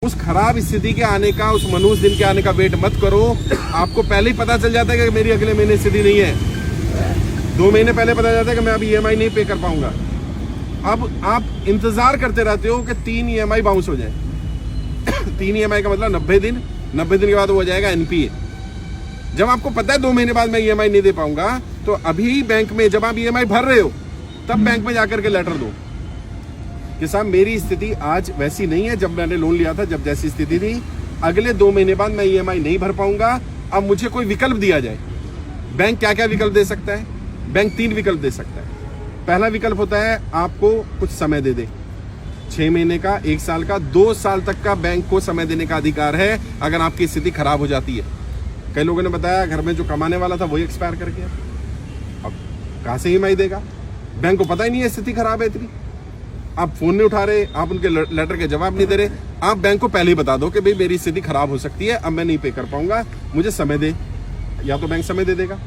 उस खराब स्थिति के आने का, उस मनुष्य दिन के आने का वेट मत करो। आपको पहले ही पता चल जाता है कि मेरी अगले महीने स्थिति नहीं है। 2 महीने पहले पता चलता है कि मैं अभी EMI नहीं पे कर पाऊंगा। अब आप इंतजार करते रहते हो कि 3 EMI बाउंस हो जाए। 3 EMI का मतलब 90 दिन, 90 दिन के बाद वो हो जाएगा NPA। जब आपको पता है 2 महीने बाद मैं EMI नहीं दे पाऊंगा, तो अभी बैंक में जब आप EMI भर रहे हो तब बैंक में जाकर के लेटर दो कि साहब मेरी स्थिति आज वैसी नहीं है जब मैंने लोन लिया था, जब जैसी स्थिति थी, अगले 2 महीने बाद मैं EMI नहीं भर पाऊंगा। अब मुझे कोई विकल्प दिया जाए। बैंक क्या क्या विकल्प दे सकता है? बैंक 3 विकल्प दे सकता है। पहला विकल्प होता है आपको कुछ समय दे दे, 6 महीने का, 1 साल का, 2 साल तक का बैंक को समय देने का अधिकार है अगर आपकी स्थिति खराब हो जाती है। कई लोगों ने बताया घर में जो कमाने वाला था वही एक्सपायर कर गया, अब कहां से EMI देगा? बैंक को पता ही नहीं है स्थिति खराब है इतनी। आप फोन नहीं उठा रहे, आप उनके लेटर के जवाब नहीं दे रहे। आप बैंक को पहले ही बता दो कि भाई मेरी स्थिति खराब हो सकती है, अब मैं नहीं पे कर पाऊंगा, मुझे समय दे। या तो बैंक समय दे देगा,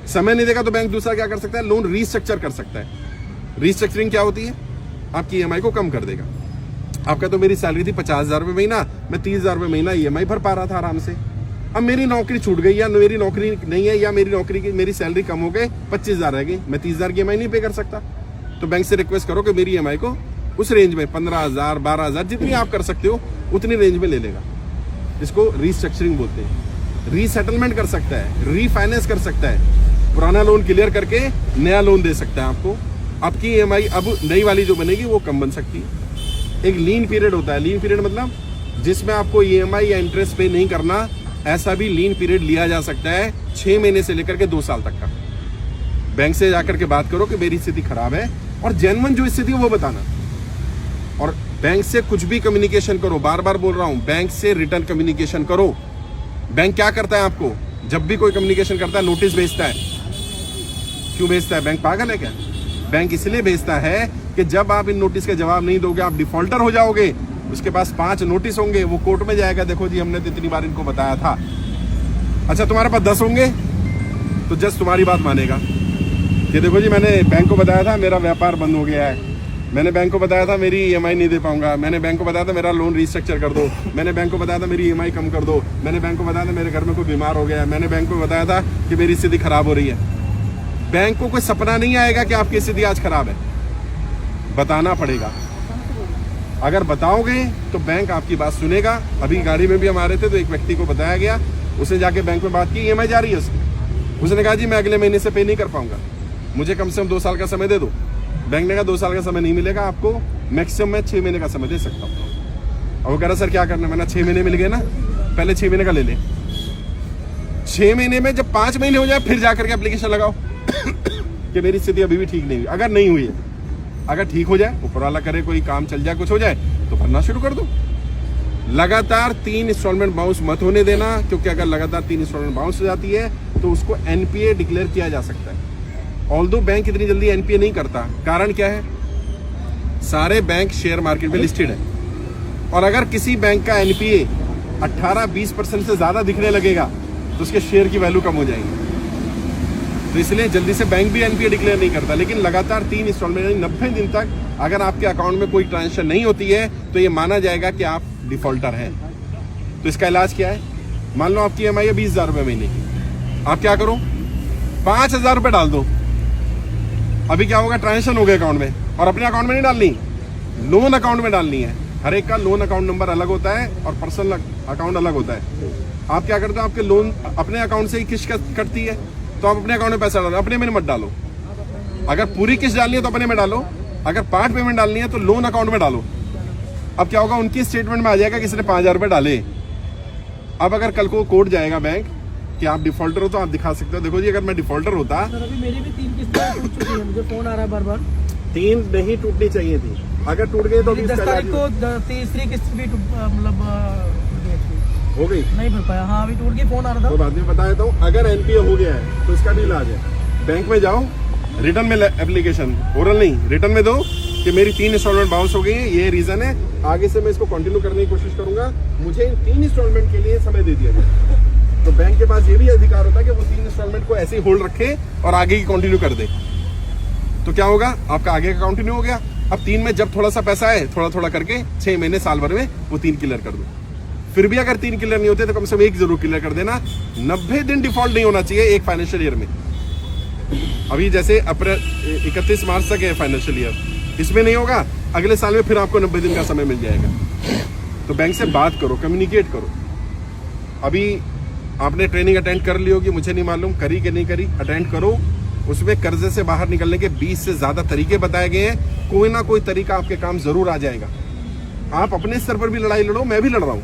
समय नहीं देगा तो बैंक दूसरा क्या कर सकता है? लोन रीस्ट्रक्चर कर सकता है। रीस्ट्रक्चरिंग क्या होती है? आपकी EMI को कम कर देगा। आपका तो मेरी सैलरी थी 50,000 रुपये महीना, मैं 30,000 रुपये महीना EMI भर पा रहा था आराम से। अब मेरी नौकरी छूट गई, या मेरी नौकरी नहीं है, या मेरी नौकरी की मेरी सैलरी कम हो गई, 25,000 रह गई, मैं 30,000 की EMI नहीं पे कर सकता। तो बैंक से रिक्वेस्ट करो कि मेरी EMI को उस रेंज में 15,000, 12,000, जितनी आप कर सकते हो उतनी रेंज में ले लेगा। इसको रीस्ट्रक्चरिंग बोलते हैं। रीसेटलमेंट कर सकता है, रीफाइनेंस कर सकता है, पुराना लोन क्लियर करके नया लोन दे सकता है आपको। आपकी EMI अब नई वाली जो बनेगी वो कम बन सकती है। एक लीन पीरियड होता है। लीन पीरियड मतलब जिसमें आपको EMI या इंटरेस्ट पे नहीं करना, ऐसा भी लीन पीरियड लिया जा सकता है 6 महीने से लेकर के 2 साल तक का। बैंक से जाकर के बात करो कि मेरी स्थिति खराब है, और जेन्युइन जो स्थिति है वो बताना। और बैंक से कुछ भी कम्युनिकेशन करो, बार बार बोल रहा हूं, बैंक से रिटर्न कम्युनिकेशन करो। बैंक क्या करता है आपको? जब भी कोई कम्युनिकेशन करता है नोटिस भेजता है। क्यों भेजता है? बैंक पागल है क्या? बैंक इसलिए भेजता है कि जब आप इन नोटिस के जवाब नहीं दोगे आप डिफॉल्टर हो जाओगे। उसके पास 5 नोटिस होंगे, वो कोर्ट में जाएगा, देखो जी हमने तो इतनी बार इनको बताया था। अच्छा तुम्हारे पास 10 होंगे तो जज तुम्हारी बात मानेगा कि देखो जी मैंने बैंक को बताया था मेरा व्यापार बंद हो गया है, मैंने बैंक को बताया था मेरी EMI नहीं दे पाऊंगा, मैंने बैंक को बताया था मेरा लोन रीस्ट्रक्चर कर दो, मैंने बैंक को बताया था मेरी EMI कम कर दो, मैंने बैंक को बताया था मेरे घर में कोई बीमार हो गया है, मैंने बैंक को बताया था कि मेरी स्थिति खराब हो रही है। बैंक को कोई सपना नहीं आएगा कि आपकी स्थिति आज खराब है, बताना पड़ेगा। अगर बताओगे तो बैंक आपकी बात सुनेगा। अभी गाड़ी में भी हम आ रहे थे तो एक व्यक्ति को बताया गया, उसने जाके बैंक में बात की, EMI जा रही है उसकी। उसने कहा जी मैं अगले महीने से पे नहीं कर पाऊंगा, मुझे कम से कम 2 साल का समय दे दो। बैंक ने कहा 2 साल का समय नहीं मिलेगा आपको, मैक्सिमम मैं 6 महीने का समय दे सकता हूँ। और वो कह रहा सर क्या करना? मैंने 6 महीने मिल गए ना, पहले 6 महीने का ले ले। 6 महीने में जब 5 महीने हो जाए फिर जाकर के एप्लीकेशन लगाओ कि मेरी स्थिति अभी भी ठीक नहीं हुई। अगर नहीं हुई है, अगर ठीक हो जाए, ऊपर वाला करे, कोई काम चल जाए, कुछ हो जाए तो भरना शुरू कर दो। लगातार 3 इंस्टॉलमेंट बाउंस मत होने देना, क्योंकि अगर लगातार 3 इंस्टॉलमेंट बाउंस हो जाती है तो उसको NPA डिक्लेयर किया जा सकता है। ऑल्दो बैंक इतनी जल्दी NPA नहीं करता। कारण क्या है? सारे बैंक शेयर मार्केट में लिस्टेड है, और अगर किसी बैंक का NPA 18-20% से ज्यादा दिखने लगेगा तो उसके शेयर की वैल्यू कम हो जाएगी। तो इसलिए जल्दी से बैंक भी NPA डिक्लेयर नहीं करता। लेकिन लगातार 3 इंस्टॉलमेंट यानी 90 दिन तक अगर आपके अकाउंट में कोई ट्रांजेक्शन नहीं होती है तो ये माना जाएगा कि आप डिफॉल्टर हैं। तो इसका इलाज क्या है? मान लो आपकी EMI है 20,000 रुपये महीने की, आप क्या करो 5,000 रुपये डाल दो। अभी क्या होगा? ट्रांजेक्शन हो गए अकाउंट में, और अपने अकाउंट में नहीं डालनी, लोन अकाउंट में डालनी है। हर एक का लोन अकाउंट नंबर अलग होता है और पर्सनल अकाउंट अलग होता है। आप क्या करते हो? आपके लोन अपने अकाउंट से ही किस्त कटती है, तो आप अपने अकाउंट में पैसा डालो, अपने में मत डालो। अगर पूरी किस्त डालनी है तो अपने में डालो, अगर पार्ट पेमेंट डालनी है तो लोन अकाउंट में डालो। अब क्या होगा? उनकी स्टेटमेंट में आ जाएगा किसी ने 5,000 रुपये डाले। अब अगर कल को कोर्ट जाएगा बैंक कि आप डिफॉल्टर हो तो आप दिखा सकते हो, देखो जी अगर मैं डिफॉल्टर होता। सर अभी मेरी भी 3 किस्तें टूट चुकी है, मुझे फोन आ रहा है बार-बार। 3 नहीं टूटनी चाहिए थी, अगर टूट गई तो 10 तारीख को तीसरी किस्त भी मतलब हो गई, नहीं भर पाया। हाँ अभी टूट गई, फोन आ रहा था। तो बाद में बता देता हूँ। अगर NPA हो गया है तो इसका भी इलाज है। बैंक में जाओ, रिटर्न में एप्लीकेशन, ओरल नहीं रिटर्न में दो कि मेरी 3 इंस्टॉलमेंट बाउंस हो गई है, ये रीजन है, आगे से मैं इसको कंटिन्यू करने की कोशिश करूंगा, मुझे 3 इंस्टॉलमेंट के लिए समय दे दिया जाए। तो बैंक के पास ये भी अधिकार होता है कि वो 3 इंस्टॉलमेंट को ऐसे ही होल्ड रखे और आगे की कंटिन्यू कर दे। तो क्या होगा? आपका आगे का कंटिन्यू हो गया। अब 3 में जब थोड़ा सा पैसा है, थोड़ा थोड़ा करके 6 महीने साल भर में वो 3 क्लियर कर दो। फिर भी अगर 3 क्लियर नहीं होते तो कम से कम 1 जरूर क्लियर कर देना। 90 दिन डिफॉल्ट नहीं होना चाहिए एक फाइनेंशियल ईयर में। अभी जैसे अप्रैल 31 मार्च तक है फाइनेंशियल ईयर, इसमें नहीं होगा, अगले साल में फिर आपको 90 दिन का समय मिल जाएगा। तो बैंक से बात करो, कम्युनिकेट करो। अभी आपने ट्रेनिंग अटेंड कर ली होगी, मुझे नहीं मालूम करी कि नहीं करी, अटेंड करो। उसमें कर्जे से बाहर निकलने के 20 से ज्यादा तरीके बताए गए हैं। कोई ना कोई तरीका आपके काम जरूर आ जाएगा। आप अपने स्तर पर भी लड़ाई लड़ो, मैं भी लड़ रहा हूँ,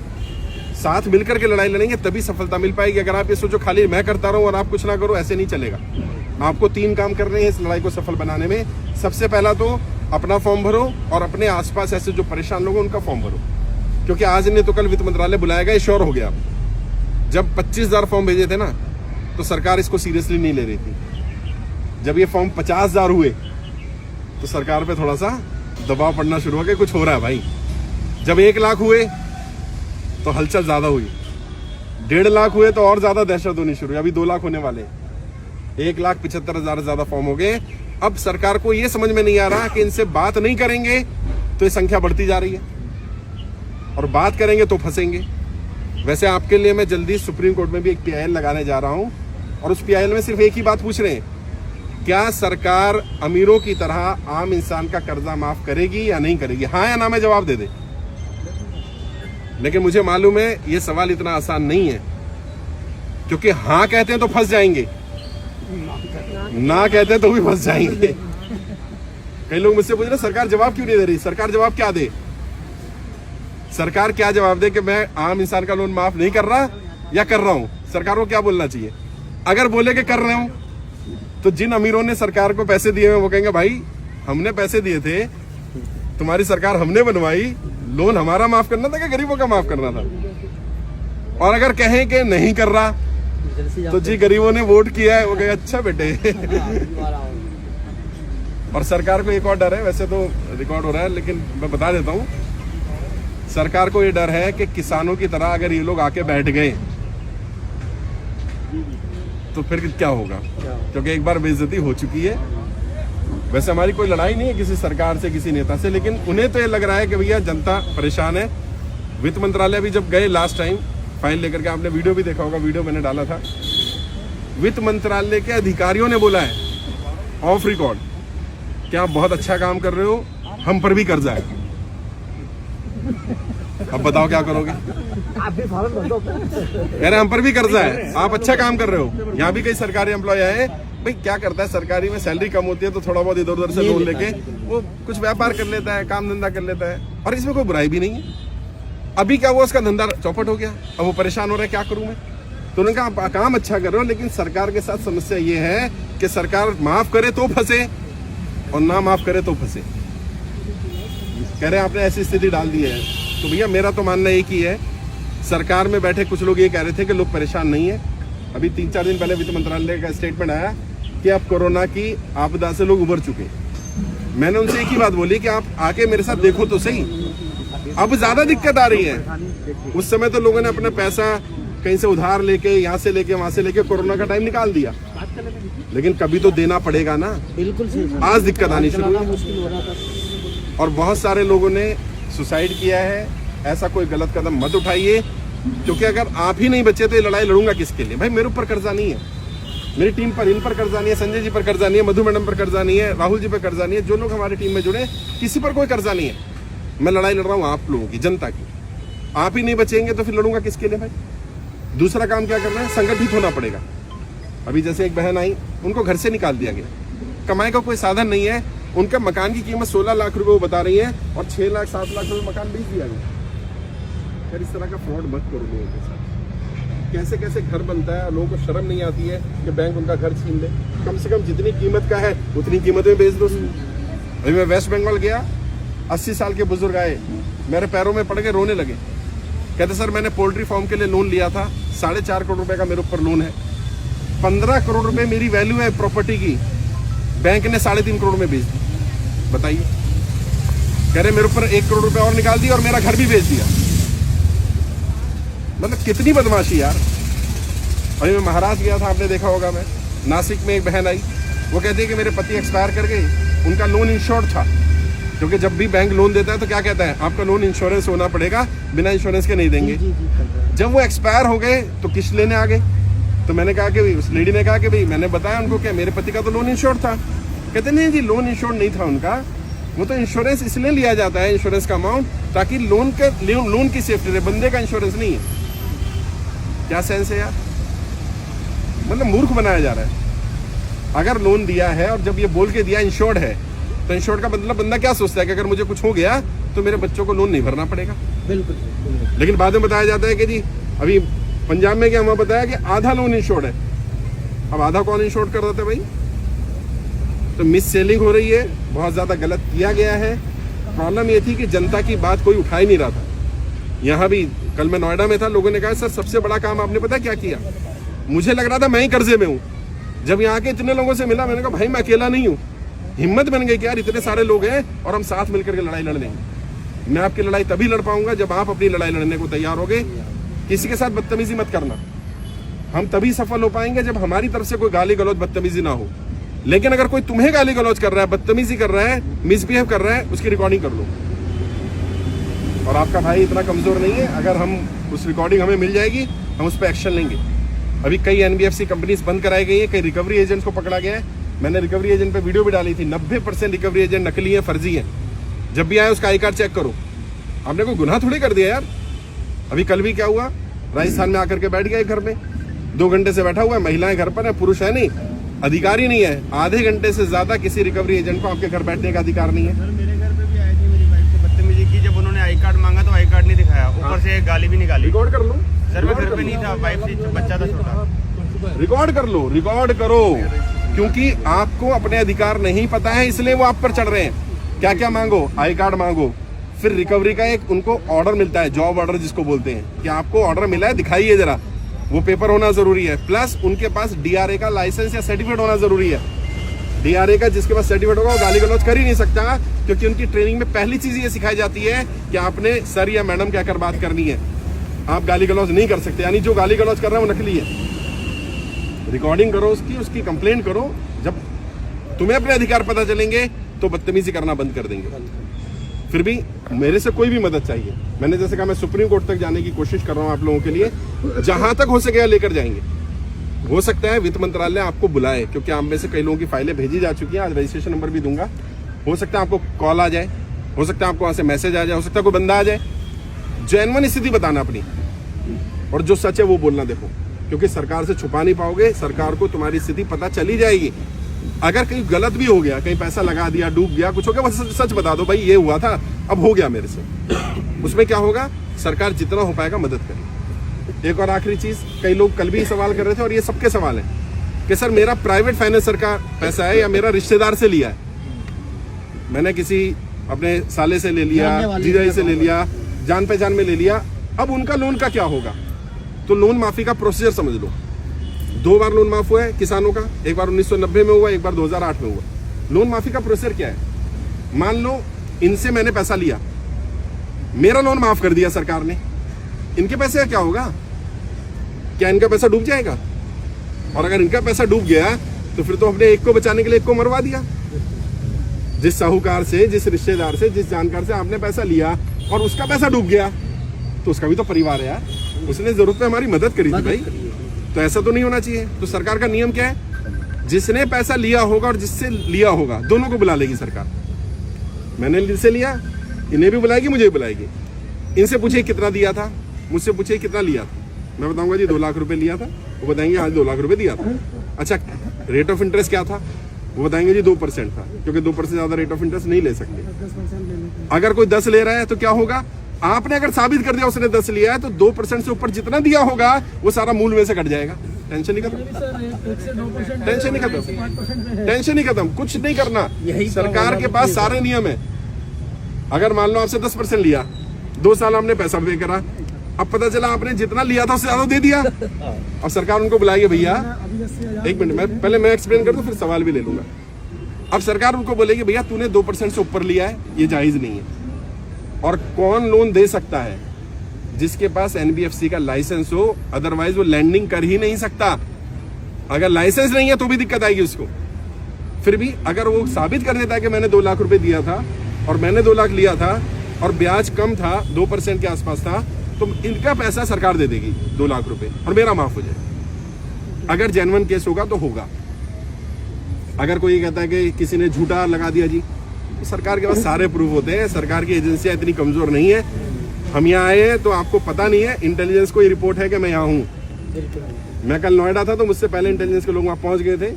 साथ मिलकर के लड़ाई लड़ेंगे तभी सफलता मिल पाएगी। अगर आप ये सोचो खाली मैं करता रहूं और आप कुछ ना करो, ऐसे नहीं चलेगा। आपको 3 काम करने हैं इस लड़ाई को सफल बनाने में। सबसे पहला तो अपना फॉर्म भरो और अपने आसपास ऐसे जो परेशान लोग हैं उनका फॉर्म भरो, क्योंकि आज नहीं तो कल वित्त मंत्रालय बुलाएगा, ये श्योर हो गया। जब 25,000 फॉर्म भेजे थे ना तो सरकार इसको सीरियसली नहीं ले रही थी। जब ये फॉर्म 50,000 हुए तो सरकार पे थोड़ा सा दबाव पड़ना शुरू हो गया, कुछ हो रहा है भाई। जब 1 लाख हुए तो हलचल ज्यादा हुई, 1.5 लाख हुए तो और ज्यादा दहशत होनी शुरू हुई। अभी 2 लाख होने वाले, 1,75,000 ज्यादा फॉर्म हो गए। अब सरकार को यह समझ में नहीं आ रहा कि इनसे बात नहीं करेंगे तो ये संख्या बढ़ती जा रही है, और बात करेंगे तो फंसेंगे। वैसे आपके लिए मैं जल्दी सुप्रीम कोर्ट में भी एक PIL लगाने जा रहा हूं, और उस PIL में सिर्फ एक ही बात पूछ रहे हैं, क्या सरकार अमीरों की तरह आम इंसान का कर्जा माफ करेगी या नहीं करेगी? हाँ या ना में जवाब दे दे। लेकिन मुझे मालूम है ये सवाल इतना आसान नहीं है, क्योंकि हाँ कहते हैं तो फंस जाएंगे, ना कहते हैं तो भी फंस जाएंगे। कई लोग मुझसे पूछ रहे सरकार जवाब क्यों नहीं दे रही? सरकार जवाब क्या दे? सरकार क्या जवाब दे कि मैं आम इंसान का लोन माफ नहीं कर रहा या कर रहा हूं? सरकार को क्या बोलना चाहिए? अगर बोले कि कर रहे हूं तो जिन अमीरों ने सरकार को पैसे दिए हैं वो कहेंगे भाई हमने पैसे दिए थे, तुम्हारी सरकार हमने बनवाई, लोन हमारा माफ करना था कि गरीबों का माफ करना था? और अगर कहें कि नहीं कर रहा तो जी गरीबों ने वोट किया है, वो कहे अच्छा बेटे। और सरकार को एक और डर है, वैसे तो रिकॉर्ड हो रहा है लेकिन मैं बता देता हूं, सरकार को ये डर है कि किसानों की तरह अगर ये लोग आके बैठ गए तो फिर क्या होगा, क्योंकि एक बार बेइज्जती हो चुकी है। वैसे हमारी कोई लड़ाई नहीं है किसी सरकार से, किसी नेता से, लेकिन उन्हें तो ये लग रहा है कि भैया जनता परेशान है। वित्त मंत्रालय भी जब गए लास्ट टाइम फाइल लेकर के, आपने वीडियो भी देखा होगा, वीडियो मैंने डाला था, वित्त मंत्रालय के अधिकारियों ने बोला है ऑफ रिकॉर्ड कि आप बहुत अच्छा काम कर रहे हो, हम पर भी कर्जा है। अब बताओ क्या करोगे? आप भी फॉर्म भर दो। कह रहे हम पर भी कर्जा है, आप अच्छा काम कर रहे हो। यहाँ भी कई सरकारी एम्प्लॉय आए, भाई क्या करता है, सरकारी में सैलरी कम होती है तो थोड़ा बहुत इधर उधर से लोन लेके वो कुछ व्यापार कर लेता है, काम धंधा कर लेता है, और इसमें कोई बुराई भी नहीं है। अभी क्या हुआ, उसका धंधा चौपट हो गया, अब वो परेशान हो रहा है, क्या करूं मैं? तो उन्होंने कहा आप काम अच्छा कर रहे हो, लेकिन सरकार के साथ समस्या ये है कि सरकार माफ करे तो फंसे और ना माफ करे तो फंसे। कह रहे हैं आपने ऐसी स्थिति डाल दी है। तो भैया मेरा तो मानना एक ही है, सरकार में बैठे कुछ लोग ये कह रहे थे कि लोग परेशान नहीं है। अभी 3-4 दिन पहले वित्त मंत्रालय का स्टेटमेंट आया कि अब कोरोना की आपदा से लोग उबर चुके। मैंने उनसे एक ही बात बोली कि आप आके मेरे साथ देखो तो सही, अब ज्यादा दिक्कत आ रही है। उस समय तो लोगों ने अपना पैसा कहीं से उधार लेके, यहाँ से लेके, वहां से लेके कोरोना का टाइम निकाल दिया, लेकिन कभी तो देना पड़ेगा ना। बिल्कुल सही। आज दिक्कत आनी शुरू हुई और बहुत सारे लोगों ने सुसाइड किया है। ऐसा कोई गलत कदम मत उठाइए, क्योंकि अगर आप ही नहीं बचे तो ये लड़ाई लड़ूंगा किसके लिए? भाई मेरे ऊपर कर्जा नहीं है, मेरी टीम पर, इन पर कर्जा नहीं है, संजय जी पर कर्जा नहीं है, मधु मैडम पर कर्जा नहीं है, राहुल जी पर कर्जा नहीं है, जो लोग हमारी टीम में जुड़े किसी पर कोई कर्जा नहीं है। मैं लड़ाई लड़ रहा हूँ आप लोगों की, जनता की। आप ही नहीं बचेंगे तो फिर लड़ूंगा किसके लिए भाई? दूसरा काम क्या करना है, संगठित होना पड़ेगा। अभी जैसे एक बहन आई, उनको घर से निकाल दिया गया, कमाई का कोई साधन नहीं है, उनका मकान की कीमत 16 लाख रुपए वो बता रही है और 6 लाख 7 लाख रुपए मकान बेच दिया गया। फिर इस तरह का फ्रॉड मत करो लोगों के साथ। कैसे कैसे घर बनता है, लोगों को शर्म नहीं आती है कि बैंक उनका घर छीन ले। कम से कम जितनी कीमत का है उतनी कीमत में बेच दो। अभी मैं वेस्ट बंगाल गया, 80 साल के बुजुर्ग आए, मेरे पैरों में पड़ के रोने लगे। कहते सर मैंने पोल्ट्री फार्म के लिए लोन लिया था, 4.5 करोड़ रुपए का मेरे ऊपर लोन है, 15 करोड़ रुपए मेरी वैल्यू है प्रॉपर्टी की, बैंक ने 3.5 करोड़ में बेच दी। बताइए, कह रहे मेरे ऊपर 1 करोड़ रुपए और निकाल दिया और मेरा घर भी बेच दिया। मतलब कितनी बदमाशी यार। अभी मैं महाराष्ट्र गया था, आपने देखा होगा, मैं नासिक में एक बहन आई, वो कहती है कि मेरे पति एक्सपायर कर गए, उनका लोन इंश्योर्ड था, क्योंकि जब भी बैंक लोन देता है तो क्या कहता है, आपका लोन इंश्योरेंस होना पड़ेगा, बिना इंश्योरेंस के नहीं देंगे। जी जी करते हैं। जब वो एक्सपायर हो गए तो किस्त लेने आ गए। तो मैंने कहा कि उस लेडी ने कहा कि भाई, मैंने बताया उनको क्या मेरे पति का तो लोन इंश्योर्ड था। कहते नहीं जी, लोन इंश्योर्ड नहीं था उनका, वो तो इंश्योरेंस इसलिए लिया जाता है, इंश्योरेंस का अमाउंट, ताकि लोन की सेफ्टी रहे, बंदे का इंश्योरेंस नहीं है। क्या सेंस है यार, मतलब मूर्ख बनाया जा रहा है। अगर लोन दिया है और जब ये बोल के दिया इंश्योर्ड है, तो इंश्योर्ड का मतलब बंदा क्या सोचता है कि अगर मुझे कुछ हो गया तो मेरे बच्चों को लोन नहीं भरना पड़ेगा। बिल्कुल बिल्कुल। लेकिन बाद में बताया जाता है कि जी अभी पंजाब में क्या हमें बताया कि आधा लोन इंश्योर्ड है। अब आधा कौन इंश्योर्ड कर देता है भाई? तो मिस सेलिंग हो रही है, बहुत ज्यादा गलत किया गया है। प्रॉब्लम ये थी कि जनता की बात कोई उठा ही नहीं रहा था। यहाँ भी कल मैं नोएडा में था, लोगों ने कहा सर सबसे बड़ा काम आपने पता क्या किया? मुझे लग रहा था मैं ही कर्जे में हूँ। जब यहाँ के इतने लोगों से मिला, मैंने कहा भाई मैं अकेला नहीं हूँ। हिम्मत बन गई कि यार इतने सारे लोग हैं और हम साथ मिलकर के लड़ाई लड़ लेंगे। मैं आपकी लड़ाई तभी लड़ पाऊंगा जब आप अपनी लड़ाई लड़ने को तैयार होगे। किसी के साथ बदतमीजी मत करना। हम तभी सफल हो पाएंगे जब हमारी तरफ से कोई गाली गलौज बदतमीजी ना हो। लेकिन अगर कोई तुम्हें गाली गलौज कर रहा है, बदतमीजी कर रहा है, मिसबिहेव कर रहा है, उसकी रिकॉर्डिंग कर लो। और आपका भाई इतना कमजोर नहीं है, अगर हम उस रिकॉर्डिंग हमें मिल जाएगी, हम उस पर एक्शन लेंगे। अभी कई NBFC कंपनीज बंद कराई गई है, कई रिकवरी एजेंट्स को पकड़ा गया है। मैंने रिकवरी एजेंट पे वीडियो भी डाली थी। 90% रिकवरी एजेंट नकली है, फर्जी है। जब भी आए उसका आई कार्ड चेक करो। आपने कोई गुनाह थोड़ी कर दिया यार। अभी कल भी क्या हुआ, राजस्थान में आकर के बैठ गया घर में, 2 घंटे से बैठा हुआ है, महिलाएं घर पर है, पुरुष है नहीं, अधिकारी नहीं है। आधे घंटे से ज्यादा किसी रिकवरी एजेंट को आपके घर बैठने का अधिकार नहीं है। सर मेरे घर पे भी आई थी, मेरी वाइफ से बदतमीजी की। जब उन्होंने आई कार्ड मांगा तो आई कार्ड नहीं दिखाया, ऊपर से एक गाली भी निकाली। रिकॉर्ड कर लो सर मैं घर पे नहीं था, वाइफ से बच्चा था छोटा। रिकॉर्ड कर लो, रिकॉर्ड करो, क्योंकि आपको अपने अधिकार नहीं पता है, इसलिए वो आप पर चढ़ रहे हैं। क्या क्या मांगो? आई कार्ड मांगो, फिर रिकवरी का एक उनको ऑर्डर मिलता है, जॉब ऑर्डर जिसको बोलते हैं, कि आपको ऑर्डर मिला है दिखाइए जरा, वो पेपर होना जरूरी है। प्लस उनके पास DRA का लाइसेंस या सर्टिफिकेट होना जरूरी है। DRA का जिसके पास सर्टिफिकेट होगा वो गाली गलौज कर ही नहीं सकता, क्योंकि उनकी ट्रेनिंग में पहली चीज ये सिखाई जाती है कि आपने सर या मैडम कहकर बात करनी है, आप गाली गलौज नहीं कर सकते। यानी जो गाली गलौज कर रहा है वो नकली है। रिकॉर्डिंग करो उसकी कंप्लेंट करो। जब तुम्हें अपने अधिकार पता चलेंगे तो बदतमीजी करना बंद कर देंगे। फिर भी मेरे से कोई भी मदद चाहिए, मैंने जैसे कहा मैं सुप्रीम कोर्ट तक जाने की कोशिश कर रहा हूं आप लोगों के लिए, जहां तक हो सके लेकर जाएंगे। हो सकता है वित्त मंत्रालय आपको बुलाए, क्योंकि आप में से कई लोगों की फाइलें भेजी जा चुकी हैं। आज रजिस्ट्रेशन नंबर भी दूंगा। हो सकता है आपको कॉल आ जाए, हो सकता है आपको वहां से मैसेज आ जाए, हो सकता है कोई बंदा आ जाए। जेन्युइन स्थिति बताना अपनी, और जो सच है वो बोलना। देखो, क्योंकि सरकार से छुपा नहीं पाओगे, सरकार को तुम्हारी स्थिति पता चली जाएगी। अगर कहीं गलत भी हो गया, कहीं पैसा लगा दिया, डूब गया, कुछ हो गया, बस सच बता दो भाई ये हुआ था, अब हो गया मेरे से। उसमें क्या होगा, सरकार जितना हो पाएगा मदद करेगी। एक और आखिरी चीज, कई लोग कल भी सवाल कर रहे थे और ये सबके सवाल है कि सर मेरा प्राइवेट फाइनेंसर का पैसा है या मेरा रिश्तेदार से लिया है, मैंने किसी अपने साले से ले लिया, जीजाजी से ले लिया, जान पहचान में ले लिया, अब उनका लोन का क्या होगा? तो लोन माफी का प्रोसीजर समझ लो। 2 बार लोन माफ हुआ है किसानों का, एक बार 1990 में हुआ, एक बार 2008 में हुआ। लोन माफी का प्रोसीजर क्या है? मान लो इनसे मैंने पैसा लिया, मेरा लोन माफ कर दिया सरकार ने, इनके पैसे का क्या होगा? क्या इनका पैसा डूब जाएगा? और अगर इनका पैसा डूब गया तो फिर तो हमने एक को बचाने के लिए एक को मरवा दिया। जिस साहूकार से, जिस रिश्तेदार से, जिस जानकार से आपने पैसा लिया और उसका पैसा डूब गया, तो उसका भी तो परिवार है यार, उसने जरूरत पे हमारी मदद करी थी भाई। तो ऐसा तो नहीं होना चाहिए। तो सरकार का नियम क्या है? जिसने पैसा लिया होगा और जिससे लिया होगा, दोनों को बुला लेगी सरकार। मैंने जिनसे लिया, इन्हें भी बुलाएगी, मुझे भी बुलाएगी। इनसे पूछे कितना दिया था, मुझसे पूछे कितना लिया था, मैं बताऊंगा जी 2 लाख रुपए लिया था, वो बताएंगे आज 2 लाख रुपए दिया था। अच्छा, रेट ऑफ इंटरेस्ट क्या था, वो बताएंगे जी 2% था, क्योंकि 2% ज्यादा रेट ऑफ इंटरेस्ट नहीं ले सकते। अगर कोई 10 ले रहा है तो क्या होगा? आपने अगर साबित कर दिया उसने 10 लिया है, तो 2% से ऊपर जितना दिया होगा वो सारा मूल में से कट जाएगा। टेंशन नहीं खत्म, टेंशन नहीं खत्म, टेंशन नहीं खत्म, कुछ नहीं करना। सरकार के पास सारे नियम है। अगर मान लो आपसे 10% लिया, 2 साल हमने पैसा पे करा, अब पता चला आपने जितना लिया था उससे ज्यादा दे दिया, अब सरकार उनको बुलाएगी, भैया 1 मिनट, पहले मैं एक्सप्लेन कर दूं फिर सवाल भी ले लूंगा। अब सरकार उनको बोलेगी भैया तूने 2% से ऊपर लिया है, ये जायज नहीं है। और कौन लोन दे सकता है? जिसके पास NBFC का लाइसेंस हो, अदरवाइज वो लैंडिंग कर ही नहीं सकता। अगर लाइसेंस नहीं है तो भी दिक्कत आएगी उसको। फिर भी अगर वो साबित कर देता है कि मैंने 2 लाख रुपए दिया था, और मैंने 2 लाख लिया था और ब्याज कम था, 2% के आसपास था, तो इनका पैसा सरकार दे देगी 2 लाख रुपए और मेरा माफ हो जाए। अगर जेन्युइन केस होगा तो होगा। अगर कोई कहता है कि किसी ने झूठा लगा दिया जी, तो सरकार के पास सारे प्रूफ होते हैं। सरकार की एजेंसियां इतनी कमजोर नहीं है। हम यहाँ आए हैं तो आपको पता नहीं है, इंटेलिजेंस को ये रिपोर्ट है कि मैं यहाँ हूँ। मैं कल नोएडा था तो मुझसे पहले इंटेलिजेंस के लोग वहाँ पहुंच गए थे।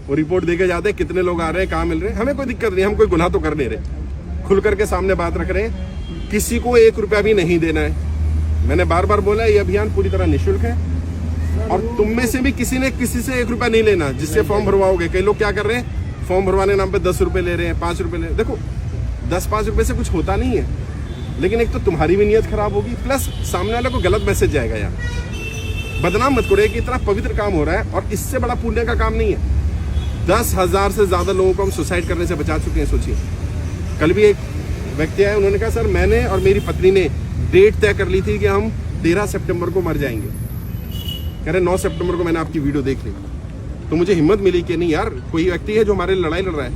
वो रिपोर्ट देके जाते हैं कितने लोग आ रहे हैं, कहाँ मिल रहे हैं। हमें कोई दिक्कत नहीं, हम कोई गुनाह तो कर नहीं रहे, खुल करके सामने बात रख रहे हैं। किसी को 1 रुपया भी नहीं देना है। मैंने बार बार बोला ये अभियान पूरी तरह निःशुल्क है और तुम में से भी किसी ने किसी से 1 रुपया नहीं लेना जिससे फॉर्म भरवाओगे। कई लोग क्या कर रहे हैं, फॉर्म भरवाने नाम पे 10 रुपए ले रहे हैं, 5 रुपए ले रहे हैं। देखो 10-5 रुपए से कुछ होता नहीं है, लेकिन एक तो तुम्हारी भी नीयत खराब होगी, प्लस सामने वाले को गलत मैसेज जाएगा। यार बदनाम मत करो कि इतना पवित्र काम हो रहा है और इससे बड़ा पुण्य का काम नहीं है। 10,000 से ज्यादा लोगों को हम सुसाइड करने से बचा चुके हैं। सोचिए, कल भी एक व्यक्ति आए, उन्होंने कहा सर मैंने और मेरी पत्नी ने डेट तय कर ली थी कि हम 13 सितंबर को मर जाएंगे। कह रहे 9 सितंबर को मैंने आपकी वीडियो देख ली तो मुझे हिम्मत मिली कि नहीं यार, कोई व्यक्ति है जो हमारे लिए लड़ाई लड़ रहा है।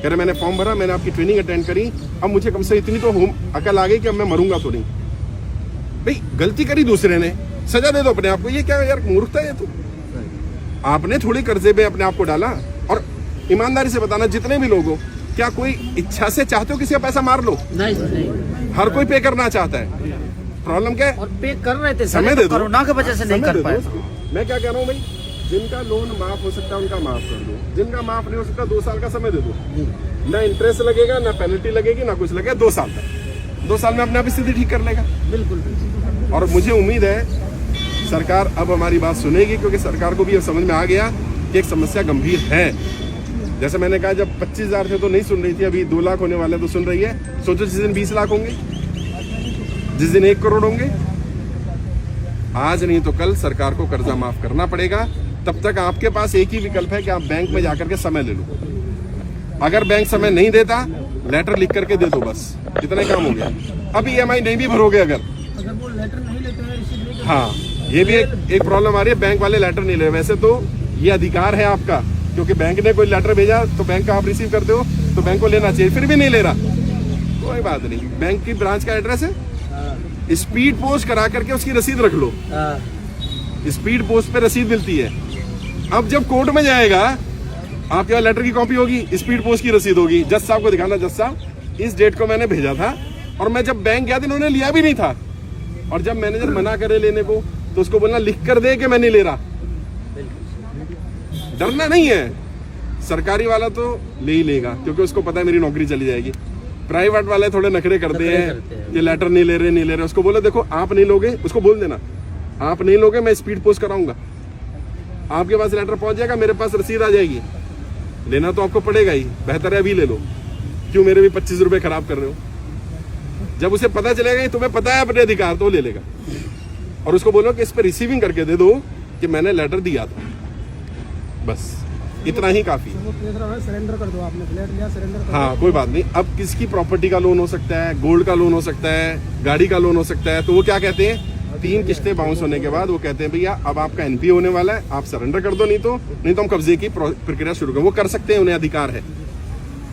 कह रहे मैंने फॉर्म भरा, मैंने आपकी ट्रेनिंग अटेंड करी, अब मुझे कम से इतनी तो अकल आ गई कि अब मैं मरूंगा तो नहीं। भाई गलती करी दूसरे ने, सजा दे दो अपने आप को। ये क्या यार मूर्खता है। तो आपने थोड़ी कर्जे पे अपने आप को डाला। और ईमानदारी से बताना, जितने भी लोग हो, क्या कोई इच्छा से चाहते हो किसी का पैसा मार लो? नहीं। हर कोई पे करना चाहता है। प्रॉब्लम क्या है? और पे कर रहे थे, समय दे दो। कोरोना की वजह से नहीं कर पाए। मैं क्या कह रहा हूँ भाई, जिनका लोन माफ हो सकता है उनका माफ कर दो, जिनका माफ नहीं हो सकता 2 साल का समय दे दो। ना इंटरेस्ट लगेगा, ना पेनल्टी लगेगी, ना कुछ लगेगा। 2 साल तक, 2 साल में अपने आप स्थिति ठीक कर लेगा। बिल्कुल। और मुझे उम्मीद है सरकार अब हमारी बात सुनेगी, क्योंकि सरकार को भी अब समझ में आ गया कि एक समस्या गंभीर है। जैसे मैंने कहा, जब 25,000 थे तो नहीं सुन रही थी, अभी 2 लाख होने वाले तो सुन रही है। सोचो जिस दिन 20 लाख होंगे, जिस दिन 1 करोड़ होंगे, आज नहीं तो कल सरकार को कर्जा माफ करना पड़ेगा। तब तक आपके पास एक ही विकल्प है कि आप बैंक में जाकर के समय ले लो। अगर बैंक समय नहीं देता, लेटर लिख करके दे दो, बस इतना काम हो गया। अब EMI नहीं भी भरोगे अगर वो लेटर नहीं लेते हैं, हाँ, ये भी एक प्रॉब्लम आ रही है, बैंक वाले लेटर नहीं ले। वैसे तो ये अधिकार है आपका, क्योंकि बैंक ने कोई लेटर भेजा तो बैंक का आप रिसीव करते हो, तो बैंक को लेना चाहिए, फिर भी नहीं ले रहा, कोई बात नहीं। बैंक की ब्रांच का एड्रेस है, स्पीड पोस्ट करा करके उसकी रसीद रख लो। स्पीड पोस्ट पे रसीद मिलती है। अब जब कोर्ट में जाएगा, आपके पास लेटर की कॉपी होगी, स्पीड पोस्ट की रसीद होगी, जज साहब को दिखाना, जज साहब इस डेट को मैंने भेजा था और मैं जब बैंक गया था इन्होंने लिया भी नहीं था। और जब मैनेजर मना करे लेने को तो उसको बोलना लिख कर दे कि मैं नहीं ले रहा। डरना नहीं है, सरकारी वाला तो ले ही लेगा, क्योंकि उसको पता है मेरी नौकरी चली जाएगी। प्राइवेट वाले थोड़े नखरे करते हैं कि लेटर नहीं ले रहे। उसको बोलो देखो आप नहीं लोगे, उसको बोल देना आप नहीं लोगे, मैं स्पीड पोस्ट कराऊंगा, आपके पास लेटर पहुंच जाएगा, मेरे पास रसीद आ जाएगी। लेना तो आपको पड़ेगा ही, बेहतर है अभी ले लो, क्यों मेरे भी 25 रुपए खराब कर रहे हो। जब उसे पता चलेगा तुम्हें पता है अपने अधिकार, तो ले लेगा। और उसको बोलो कि इस पर रिसीविंग करके दे दो कि मैंने लेटर दिया था, बस इतना ही काफी। सरेंडर कर दो, आपने फ्लैट लिया, सरेंडर कर दो। हाँ कोई बात नहीं। अब किसकी प्रॉपर्टी का लोन हो सकता है, गोल्ड का लोन हो सकता है, गाड़ी का लोन हो सकता है, तो वो क्या कहते हैं, 3 किस्तें बाउंस होने के बाद वो कहते हैं भैया अब आपका NPA होने वाला है, आप सरेंडर कर दो, नहीं तो हम कब्जे की प्रक्रिया शुरू करें। वो कर सकते हैं, उन्हें अधिकार है।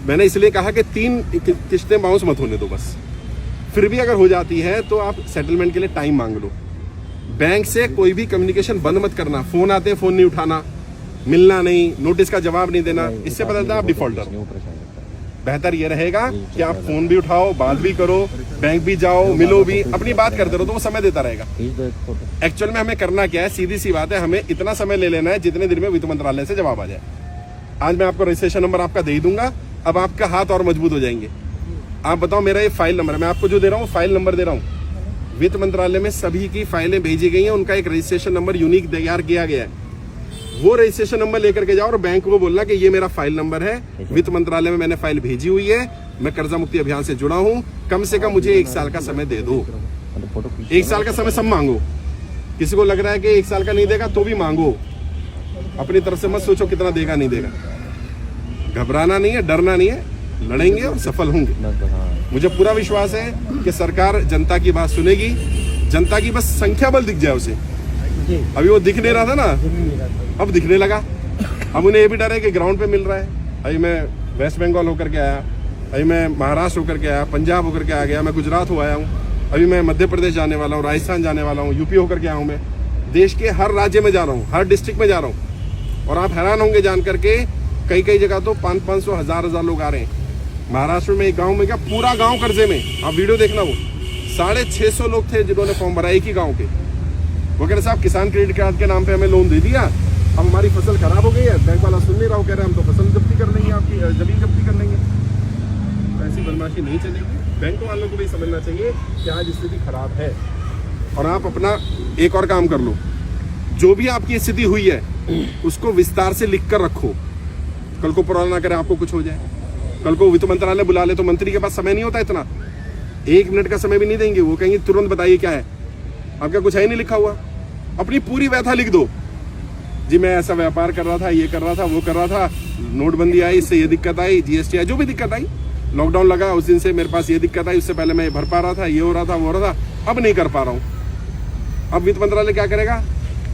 मैंने इसलिए कहा कि 3 किस्तें बाउंस मत होने दो बस। फिर भी अगर हो जाती है तो आप सेटलमेंट के लिए टाइम मांग लो। बैंक से कोई भी कम्युनिकेशन बंद मत करना। फोन आते हैं, फोन नहीं उठाना, मिलना नहीं, नोटिस का जवाब नहीं देना, इससे पता चलता है आप डिफॉल्टर। बेहतर ये रहेगा कि आप फोन भी उठाओ, बात भी करो, बैंक भी जाओ, मिलो भी, अपनी बात करते रहो, तो वो समय देता रहेगा। एक्चुअल में हमें करना क्या है, सीधी सी बात है, हमें इतना समय ले लेना है जितने दिन में वित्त मंत्रालय से जवाब आ जाए। आज मैं आपको रजिस्ट्रेशन नंबर आपका दे दूंगा, अब आपका हाथ और मजबूत हो जाएंगे। आप बताओ मेरा ये फाइल नंबर है, मैं आपको जो दे रहा हूँ फाइल नंबर दे रहा हूँ। वित्त मंत्रालय में सभी की फाइलें भेजी गई हैं, उनका एक रजिस्ट्रेशन नंबर यूनिक तैयार किया गया है। वो रजिस्ट्रेशन नंबर लेकर के जाओ और बैंक को बोलना कि ये मेरा फाइल नंबर है, वित्त मंत्रालय में मैंने फाइल भेजी हुई है, मैं कर्जा मुक्ति अभियान से जुड़ा हूँ, कम से कम मुझे 1 साल का समय दे दो। 1 साल का समय सब मांगो। किसी को लग रहा है कि 1 साल का नहीं देगा तो भी मांगो, अपनी तरफ से मत सोचो कितना देगा नहीं देगा। घबराना नहीं है, डरना नहीं है, लड़ेंगे और सफल होंगे। मुझे पूरा विश्वास है कि सरकार जनता की बात सुनेगी। जनता की बस संख्या बल दिख जाए उसे। अभी वो दिख नहीं रहा था ना, अब दिखने लगा। अब उन्हें ये भी डर है कि ग्राउंड पे मिल रहा है। अभी मैं वेस्ट बंगाल होकर के आया, अभी मैं महाराष्ट्र होकर के आया, पंजाब होकर के आ गया, मैं गुजरात हो आया हूँ, अभी मैं मध्य प्रदेश जाने वाला हूँ, राजस्थान जाने वाला हूँ, यूपी होकर के आया हूँ, मैं देश के हर राज्य में जा रहा हूँ, हर डिस्ट्रिक्ट में जा रहा हूँ। और आप हैरान होंगे जान करके कई कई जगह तो 500-500 हजार लोग आ रहे हैं। महाराष्ट्र में एक गाँव में क्या पूरा गाँव कर्जे में, आप वीडियो देखना, वो 650 लोग थे जिन्होंने फॉर्म भरा एक ही गाँव के। वो कह रहे साहब किसान क्रेडिट कार्ड के नाम पे हमें लोन दे दिया, अब हमारी फसल खराब हो गई है, बैंक वाला सुन नहीं रहा, कह रहे हैं हम तो फसल जब्ती कर लेंगे, आपकी जमीन जब्ती कर लेंगे। तो ऐसी बदमाशी नहीं चलेगी। बैंक वालों को भी समझना चाहिए कि आज स्थिति खराब है और आप अपना एक और काम कर लो, जो भी आपकी स्थिति हुई है उसको विस्तार से लिख कर रखो। कल को पुराना ना करे आपको कुछ हो जाए, कल को वित्त मंत्रालय बुला ले तो मंत्री के पास समय नहीं होता इतना, 1 मिनट का समय भी नहीं देंगे, वो कहेंगे तुरंत बताइए क्या है, आपका कुछ है नहीं लिखा हुआ, अपनी पूरी व्यथा लिख दो। जी मैं ऐसा व्यापार कर रहा था, ये कर रहा था, वो कर रहा था, नोटबंदी आई, इससे ये दिक्कत आई, जीएसटी आई, जो भी दिक्कत आई, लॉकडाउन लगा उस दिन से मेरे पास ये दिक्कत आई, उससे पहले मैं भर पा रहा था, ये हो रहा था, वो हो रहा था, अब नहीं कर पा रहा हूँ। अब वित्त मंत्रालय क्या करेगा,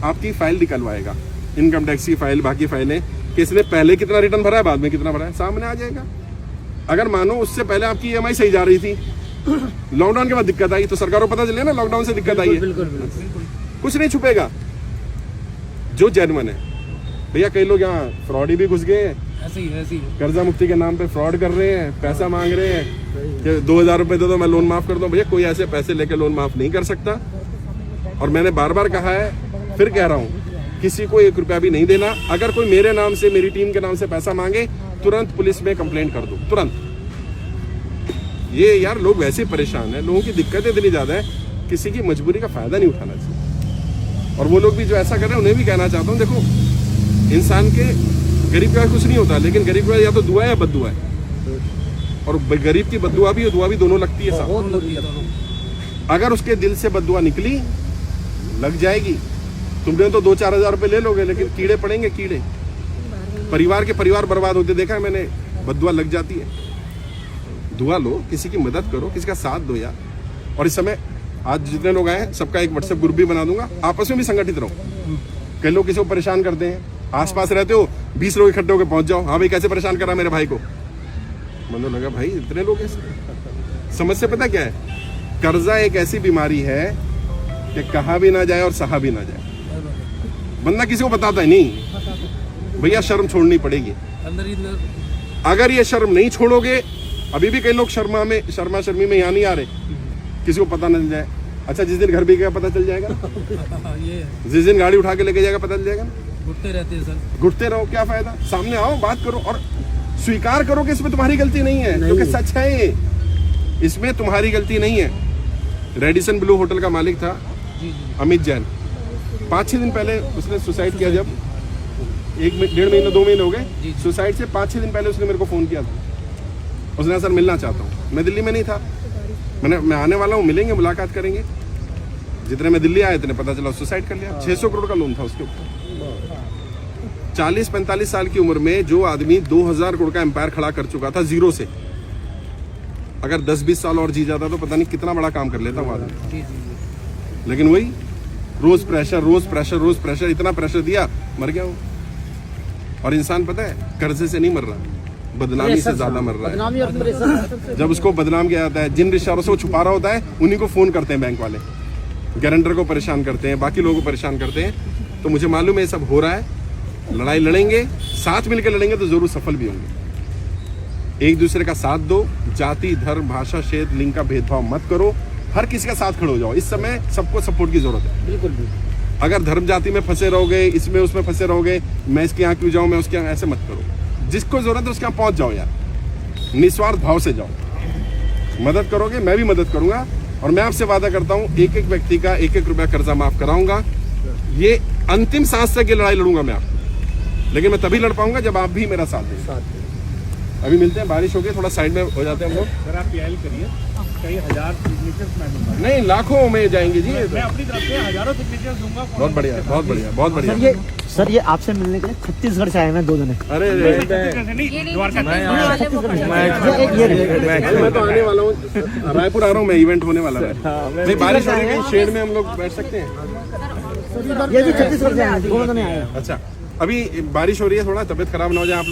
आपकी फाइल निकलवाएगा, इनकम टैक्स की फाइल, बाकी फाइलें, किसने पहले कितना रिटर्न भरा है, बाद में कितना भरा है, सामने आ जाएगा। अगर मानो उससे पहले आपकी EMI सही जा रही थी, लॉकडाउन के बाद दिक्कत आई, तो सरकार को पता चले ना लॉकडाउन से दिक्कत आई है, कुछ नहीं छुपेगा जो जेन्युइन है। भैया कई लोग यहाँ फ्रॉडी भी घुस गए हैं, ऐसे ही कर्जा मुक्ति के नाम पे फ्रॉड कर रहे हैं, पैसा मांग रहे हैं कि 2000 रुपए दे दो मैं लोन माफ कर दूं। भैया कोई ऐसे पैसे लेके लोन माफ नहीं कर सकता। और मैंने बार बार कहा है, फिर कह रहा हूँ, किसी को 1 रुपया भी नहीं देना। अगर कोई मेरे नाम से, मेरी टीम के नाम से पैसा मांगे, तुरंत पुलिस में कंप्लेंट कर दो, तुरंत। ये यार लोग वैसे परेशान है, लोगों की दिक्कतें इतनी ज्यादा है, किसी की मजबूरी का फायदा नहीं उठाना चाहिए। और वो लोग भी जो ऐसा कर रहे हैं उन्हें भी कहना चाहता हूँ, देखो इंसान के गरीब का कुछ नहीं होता, लेकिन गरीब का या तो दुआ है या बद्दुआ है, और गरीब की बद्दुआ भी और दुआ भी दोनों लगती है साथ। अगर उसके दिल से बद्दुआ निकली, लग जाएगी। तुमने तो 2-4 हजार रुपए ले लोगे, लेकिन कीड़े पड़ेंगे, कीड़े परिवार बर्बाद होते देखा है मैंने, बद्दुआ लग जाती है। दुआ लो, किसी की मदद करो, किसी का साथ दो यार। और इस समय आज जितने लोग आए सबका एक व्हाट्सएप ग्रुप भी बना दूंगा, आपस में भी संगठित रहो। कई लोग किसी को परेशान करते हैं, आसपास रहते हो 20 लोग इकट्ठे होकर पहुंच जाओ, हाँ भाई कैसे परेशान करा मेरे भाई को, मतलब लगा भाई इतने लोग ऐसे। समस्या पता क्या है, कर्जा एक ऐसी बीमारी है कि कहा भी ना जाए और सहा भी ना जाए, बंदा किसी को बताता ही नहीं। भैया शर्म छोड़नी पड़ेगी। अगर ये शर्म नहीं छोड़ोगे, अभी भी कई लोग शर्मा शर्मी में यहाँ नहीं आ रहे, किसी को पता न चल जाए। अच्छा जिस दिन घर भी गया पता चल जाएगा, जिस दिन गाड़ी उठा के लेके जाएगा पता चल जाएगा। घुटते रहते हैं सर, घुटते रहो, क्या फायदा। सामने आओ, बात करो और स्वीकार करो कि इसमें तुम्हारी गलती नहीं है, क्योंकि सच है ये, इसमें तुम्हारी गलती नहीं है। रेडिसन ब्लू होटल का मालिक था अमित जैन, 5-6 दिन पहले उसने सुसाइड किया। जब 1-1.5 महीने 2 महीने हो गए सुसाइड से, 5-6 दिन पहले उसने मेरे को फोन किया था। उसने सर मिलना चाहता हूँ, मैं दिल्ली में नहीं था, मैं आने वाला हूँ, मिलेंगे, मुलाकात करेंगे। जितने में दिल्ली आए इतने पता चला सुसाइड कर लिया। 600 करोड़ का लोन था उसके ऊपर। 40-45 साल की उम्र में जो आदमी 2000 करोड़ का एम्पायर खड़ा कर चुका था जीरो से, अगर 10-20 साल और जी जाता तो पता नहीं कितना बड़ा काम कर लेता वो आदमी। लेकिन वही रोज प्रेशर, इतना प्रेशर दिया, मर गया वो। और इंसान पता है कर्जे से नहीं मर रहा, बदनामी से ज्यादा मर रहा है। जब उसको बदनाम किया जाता है, जिन रिश्तेदारों से वो छुपा रहा होता है उन्हीं को फोन करते हैं बैंक वाले, गारंटर को परेशान करते हैं, बाकी लोगों को परेशान करते हैं। तो मुझे मालूम है ये सब हो रहा है। लड़ाई लड़ेंगे, साथ मिलकर लड़ेंगे तो जरूर सफल भी होंगे। एक दूसरे का साथ दो, जाति धर्म भाषा क्षेत्र लिंग का भेदभाव मत करो, हर किसी का साथ खड़े हो जाओ। इस समय सबको सपोर्ट की जरूरत है। बिल्कुल। अगर धर्म जाति में फंसे रहोगे, इसमें उसमें फंसे रहोगे, मैं इसके यहाँ क्यों जाऊँ, मैं उसके यहाँ, ऐसे मत करो। जिसको जरूरत है उसके यहाँ पहुंच जाओ यार, निस्वार्थ भाव से जाओ। मदद करोगे, मैं भी मदद करूंगा। और मैं आपसे वादा करता हूं, एक एक व्यक्ति का 1-1 रुपया कर्जा माफ कराऊंगा। ये अंतिम सांस तक ये लड़ाई लड़ूंगा मैं आपको, लेकिन मैं तभी लड़ पाऊंगा जब आप भी मेरा साथ दें। अभी मिलते हैं, बारिश हो गई, थोड़ा साइड में हो जाते हैं हम लोग। सर आप पीएल करिए, कई हजार सिग्नेचर्स मैं दूंगा। नहीं, लाखों में जाएंगे जी। मैं अपनी तरफ से हजारों सिग्नेचर्स दूंगा। बहुत बढ़िया, बहुत बढ़िया, बहुत बढ़िया। सर ये आपसे मिलने के लिए छत्तीसगढ़ से आए हैं 2 जने। अरे मैं तो आने वाला हूँ, रायपुर आ रहा हूँ मैं, इवेंट होने वाला है। नहीं बारिश हो रही है, शेड में हम लोग बैठ सकते हैं। ये भी छत्तीसगढ़ से आए हैं, 2 जने आए हैं। अच्छा, अभी बारिश हो रही है, थोड़ा तबीयत खराब ना हो जाए आप लोग।